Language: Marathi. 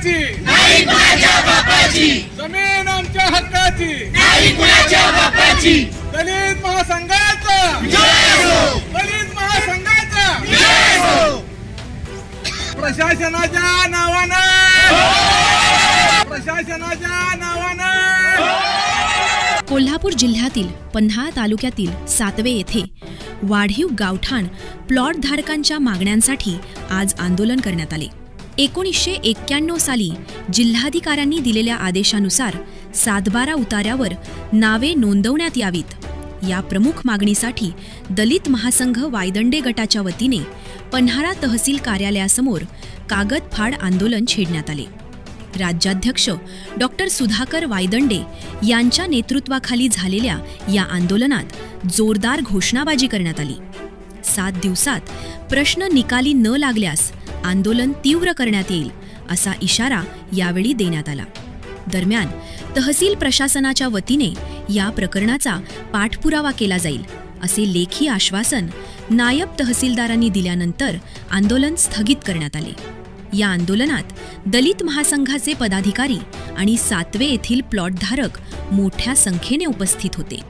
हक्काची, नाही कुणाच्या बापाची, जमीन आमच्या हक्काची, नाही कुणाच्या बापाची. दलित महासंघाचा, जय हो, दलित महासंघाचा, जय हो. प्रशासनाच्या नावानं, प्रशासनाच्या नावानं. कोल्हापूर जिल्ह्यातील पन्हाळा तालुक्यातील सातवे येथे वाढीव गावठाण प्लॉट धारकांच्या मागण्यांसाठी आज आंदोलन करण्यात आले. 1991 साली जिल्हाधिकाऱ्यांनी दिलेल्या आदेशानुसार 7/12 उतार्यावर नावे नोंदवण्यात यावीत या प्रमुख मागणीसाठी दलित महासंघ वायदंडे गटाच्या वतीने पन्हाळा तहसील कार्यालयासमोर कागदफाड आंदोलन छेडण्यात आले. राज्याध्यक्ष डॉक्टर सुधाकर वायदंडे यांच्या नेतृत्वाखाली झालेल्या या आंदोलनात जोरदार घोषणाबाजी करण्यात आली. 7 दिवसात प्रश्न निकाली न लागल्यास आंदोलन तीव्र करण्यात येईल असा इशारा यावेळी देण्यात आला. दरम्यान तहसील प्रशासनाच्या वतीने या प्रकरणाचा पाठपुरावा केला जाईल असे लेखी आश्वासन नायब तहसीलदारांनी दिल्यानंतर आंदोलन स्थगित करण्यात आले. या आंदोलनात दलित महासंघाचे पदाधिकारी आणि सातवे येथील प्लॉटधारक मोठ्या संख्येने उपस्थित होते.